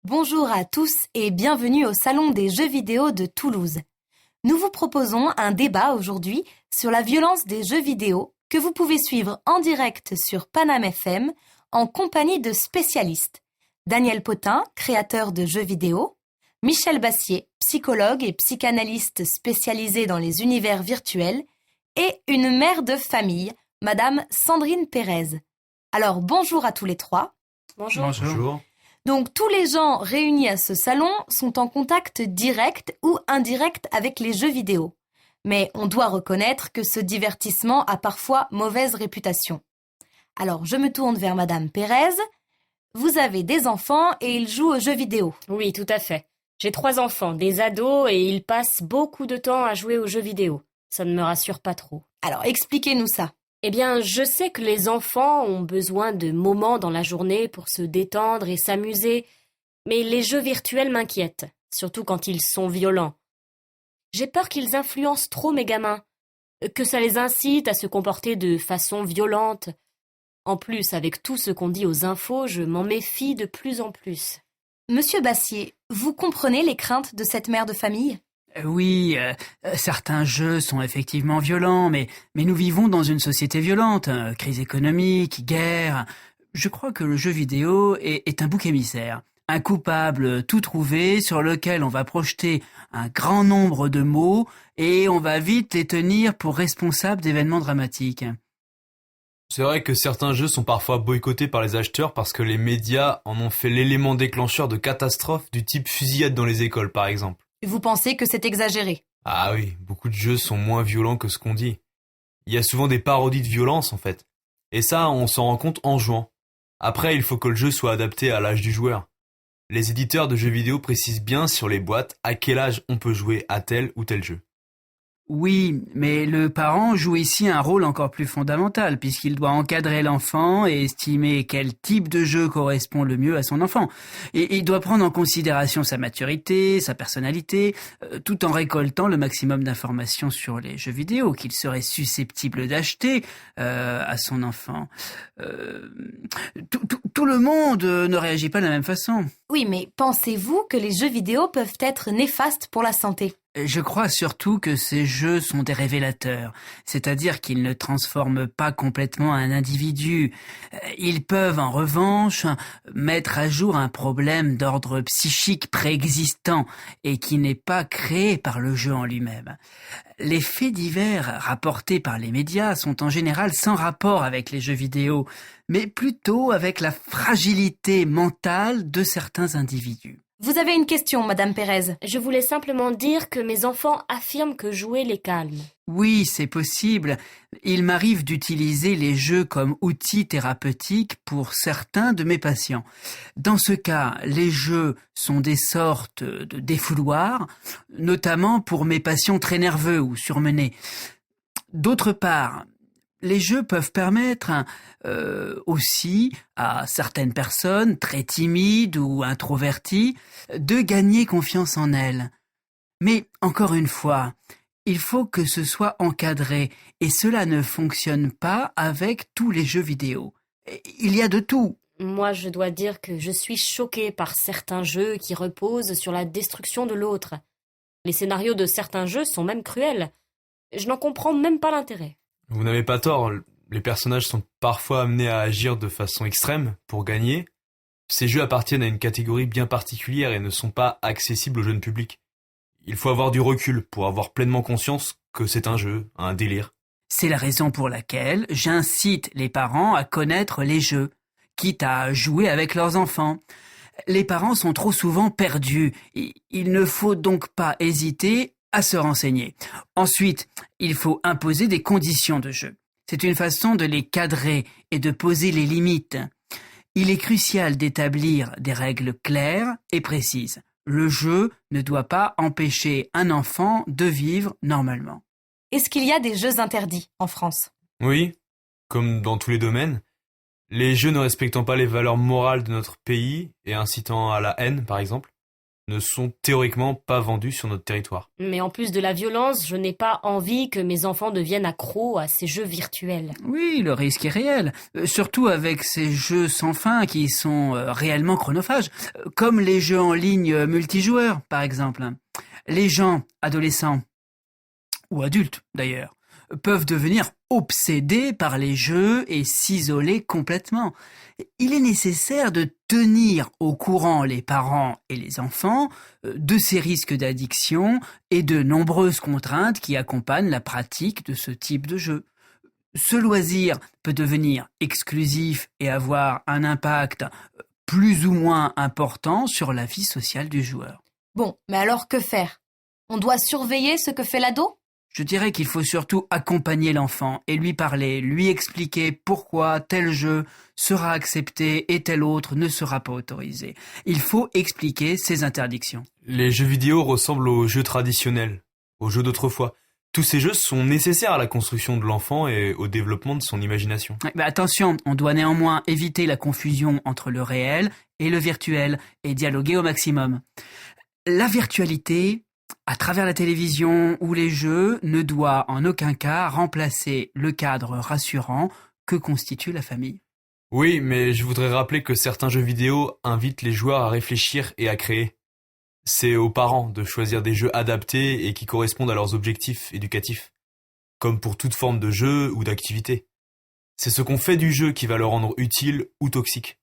Bonjour à tous et bienvenue au Salon des jeux vidéo de Toulouse. Nous vous proposons un débat aujourd'hui sur la violence des jeux vidéo que vous pouvez suivre en direct sur Paname FM en compagnie de spécialistes. Daniel Potin, créateur de jeux vidéo, Michel Bassier, psychologue et psychanalyste spécialisé dans les univers virtuels, et une mère de famille, Madame Sandrine Pérez. Alors bonjour à tous les trois. Bonjour. Bonjour. Donc tous les gens réunis à ce salon sont en contact direct ou indirect avec les jeux vidéo. Mais on doit reconnaître que ce divertissement a parfois mauvaise réputation. Alors je me tourne vers Madame Pérez. Vous avez des enfants et ils jouent aux jeux vidéo. Oui, tout à fait. J'ai 3 enfants, des ados, et ils passent beaucoup de temps à jouer aux jeux vidéo. Ça ne me rassure pas trop. Alors expliquez-nous ça. Eh bien, je sais que les enfants ont besoin de moments dans la journée pour se détendre et s'amuser, mais les jeux virtuels m'inquiètent, surtout quand ils sont violents. J'ai peur qu'ils influencent trop mes gamins, que ça les incite à se comporter de façon violente. En plus, avec tout ce qu'on dit aux infos, je m'en méfie de plus en plus. Monsieur Bassier, vous comprenez les craintes de cette mère de famille ? Oui, certains jeux sont effectivement violents, mais nous vivons dans une société violente, crise économique, guerre. Je crois que le jeu vidéo est un bouc émissaire, un coupable tout trouvé sur lequel on va projeter un grand nombre de mots et on va vite les tenir pour responsables d'événements dramatiques. C'est vrai que certains jeux sont parfois boycottés par les acheteurs parce que les médias en ont fait l'élément déclencheur de catastrophes du type fusillade dans les écoles par exemple. Vous pensez que c'est exagéré ? Ah oui, beaucoup de jeux sont moins violents que ce qu'on dit. Il y a souvent des parodies de violence en fait. Et ça, on s'en rend compte en jouant. Après, il faut que le jeu soit adapté à l'âge du joueur. Les éditeurs de jeux vidéo précisent bien sur les boîtes à quel âge on peut jouer à tel ou tel jeu. Oui, mais le parent joue ici un rôle encore plus fondamental puisqu'il doit encadrer l'enfant et estimer quel type de jeu correspond le mieux à son enfant. Et il doit prendre en considération sa maturité, sa personnalité, tout en récoltant le maximum d'informations sur les jeux vidéo qu'il serait susceptible d'acheter à son enfant. Tout le monde ne réagit pas de la même façon. Oui, mais pensez-vous que les jeux vidéo peuvent être néfastes pour la santé ? Je crois surtout que ces jeux sont des révélateurs, c'est-à-dire qu'ils ne transforment pas complètement un individu. Ils peuvent en revanche mettre à jour un problème d'ordre psychique préexistant et qui n'est pas créé par le jeu en lui-même. Les faits divers rapportés par les médias sont en général sans rapport avec les jeux vidéo, mais plutôt avec la fragilité mentale de certains individus. Vous avez une question, Madame Pérez. Je voulais simplement dire que mes enfants affirment que jouer les calme. Oui, c'est possible. Il m'arrive d'utiliser les jeux comme outils thérapeutiques pour certains de mes patients. Dans ce cas, les jeux sont des sortes de défouloirs, notamment pour mes patients très nerveux ou surmenés. D'autre part, les jeux peuvent permettre aussi à certaines personnes très timides ou introverties de gagner confiance en elles. Mais encore une fois, il faut que ce soit encadré et cela ne fonctionne pas avec tous les jeux vidéo. Il y a de tout. Moi, je dois dire que je suis choquée par certains jeux qui reposent sur la destruction de l'autre. Les scénarios de certains jeux sont même cruels. Je n'en comprends même pas l'intérêt. Vous n'avez pas tort, les personnages sont parfois amenés à agir de façon extrême pour gagner. Ces jeux appartiennent à une catégorie bien particulière et ne sont pas accessibles au jeune public. Il faut avoir du recul pour avoir pleinement conscience que c'est un jeu, un délire. C'est la raison pour laquelle j'incite les parents à connaître les jeux, quitte à jouer avec leurs enfants. Les parents sont trop souvent perdus. Il ne faut donc pas hésiter à se renseigner. Ensuite, il faut imposer des conditions de jeu. C'est une façon de les cadrer et de poser les limites. Il est crucial d'établir des règles claires et précises. Le jeu ne doit pas empêcher un enfant de vivre normalement. Est-ce qu'il y a des jeux interdits en France ? Oui, comme dans tous les domaines. Les jeux ne respectant pas les valeurs morales de notre pays et incitant à la haine, par exemple. ne sont théoriquement pas vendus sur notre territoire. Mais en plus de la violence, je n'ai pas envie que mes enfants deviennent accros à ces jeux virtuels. Oui, le risque est réel, surtout avec ces jeux sans fin qui sont réellement chronophages, comme les jeux en ligne multijoueurs, par exemple. Les gens, adolescents, ou adultes d'ailleurs, peuvent devenir obsédés par les jeux et s'isoler complètement. Il est nécessaire de tenir au courant les parents et les enfants de ces risques d'addiction et de nombreuses contraintes qui accompagnent la pratique de ce type de jeu. Ce loisir peut devenir exclusif et avoir un impact plus ou moins important sur la vie sociale du joueur. Bon, mais alors que faire? On doit surveiller ce que fait l'ado? Je dirais qu'il faut surtout accompagner l'enfant et lui parler, lui expliquer pourquoi tel jeu sera accepté et tel autre ne sera pas autorisé. Il faut expliquer ces interdictions. Les jeux vidéo ressemblent aux jeux traditionnels, aux jeux d'autrefois. Tous ces jeux sont nécessaires à la construction de l'enfant et au développement de son imagination. Mais attention, on doit néanmoins éviter la confusion entre le réel et le virtuel et dialoguer au maximum. La virtualité, à travers la télévision ou les jeux, ne doit en aucun cas remplacer le cadre rassurant que constitue la famille. Oui, mais je voudrais rappeler que certains jeux vidéo invitent les joueurs à réfléchir et à créer. C'est aux parents de choisir des jeux adaptés et qui correspondent à leurs objectifs éducatifs, comme pour toute forme de jeu ou d'activité. C'est ce qu'on fait du jeu qui va le rendre utile ou toxique.